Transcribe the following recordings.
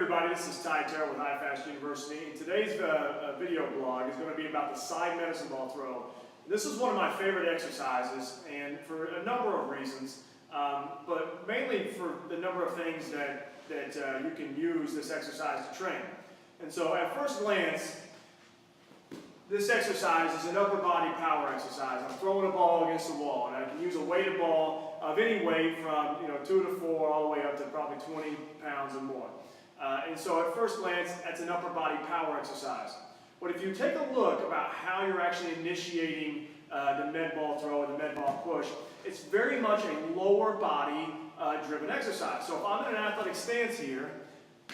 everybody, this is Ty Terrell with iFast University, and today's video blog is going to be about the side medicine ball throw. This is one of my favorite exercises, and for a number of reasons, but mainly for the number of things that you can use this exercise to train. And so at first glance, this exercise is an upper body power exercise. I'm throwing a ball against the wall, and I can use a weighted ball of any weight from 2 to 4 all the way up to probably 20 pounds and more. And so at first glance, that's an upper body power exercise. But if you take a look about how you're actually initiating the med ball throw or the med ball push, it's very much a lower body driven exercise. So if I'm in an athletic stance here,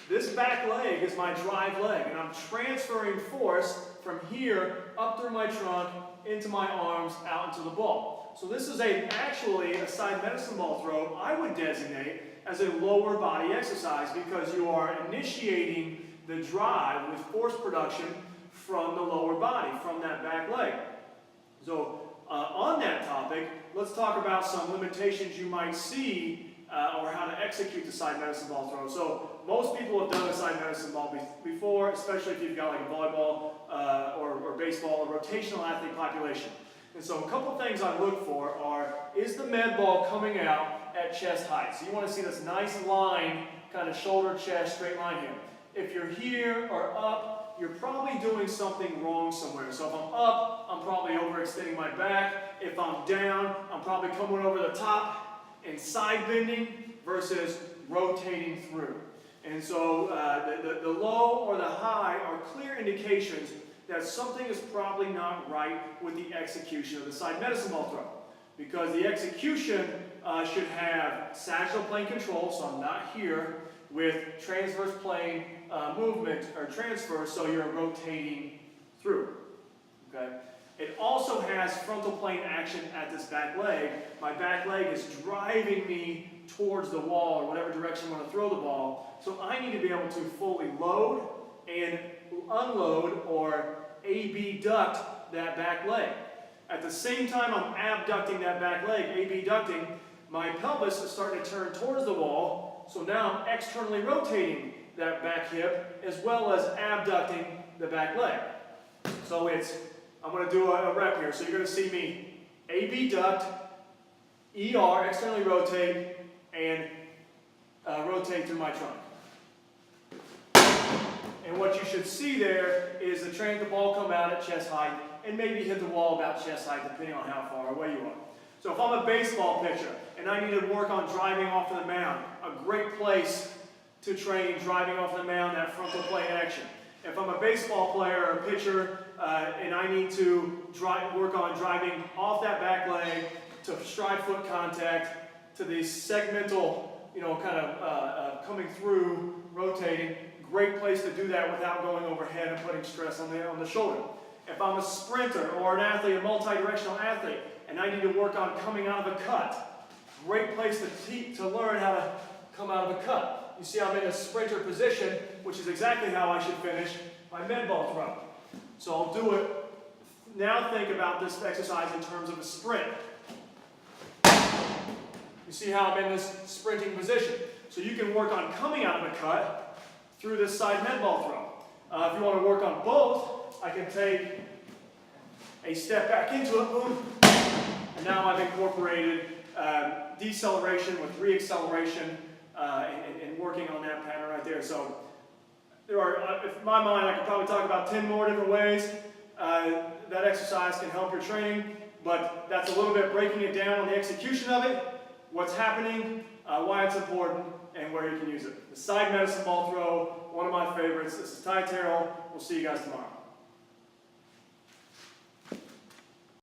this back leg is my drive leg, and I'm transferring force from here up through my trunk into my arms out into the ball. So this is actually a side medicine ball throw I would designate as a lower body exercise because you are initiating the drive with force production from the lower body, from that back leg. So on that topic, let's talk about some limitations you might see or how to execute the side medicine ball throw. So most people have done a side medicine ball before, especially if you've got like a volleyball or baseball or rotational athlete population. And so a couple things I look for are, is the med ball coming out at chest height? So you want to see this nice line, kind of shoulder, chest, straight line here. If you're here or up, you're probably doing something wrong somewhere. So if I'm up, I'm probably overextending my back. If I'm down, I'm probably coming over the top and side bending versus rotating through. And so the low or the high are clear indications that something is probably not right with the execution of the side medicine ball throw. Because the execution should have sagittal plane control, so I'm not here, with transverse plane movement or transfer, so you're rotating through. Okay? It also has frontal plane action at this back leg. My back leg is driving me towards the wall or whatever direction I want to throw the ball. So I need to be able to fully load and unload or abduct that back leg. At the same time I'm abducting that back leg, abducting, my pelvis is starting to turn towards the wall. So now I'm externally rotating that back hip as well as abducting the back leg. So I'm going to do a rep here. So you're going to see me abduct, ER, externally rotate, and rotate through my trunk. And what you should see there is the ball come out at chest height and maybe hit the wall about chest height depending on how far away you are. So if I'm a baseball pitcher and I need to work on driving off of the mound, a great place to train driving off the mound, that frontal plane action. If I'm a baseball player or a pitcher and I need to work on driving off that back leg to stride foot contact to the segmental, kind of coming through, rotating, great place to do that without going overhead and putting stress on the shoulder. If I'm a sprinter or an athlete, a multi-directional athlete, and I need to work on coming out of a cut, great place to learn how to come out of a cut. You see I'm in a sprinter position, which is exactly how I should finish my med ball throw. So I'll do it. Now think about this exercise in terms of a sprint. You see how I'm in this sprinting position. So you can work on coming out of a cut through this side med ball throw. If you want to work on both, I can take a step back into it, boom, and now I've incorporated deceleration with re-acceleration and working on that pattern right there. So there are, in my mind, I could probably talk about 10 more different ways that exercise can help your training, but that's a little bit breaking it down on the execution of it, what's happening, why it's important, and where you can use it. The side medicine ball throw, one of my favorites. This is Ty Terrell. We'll see you guys tomorrow.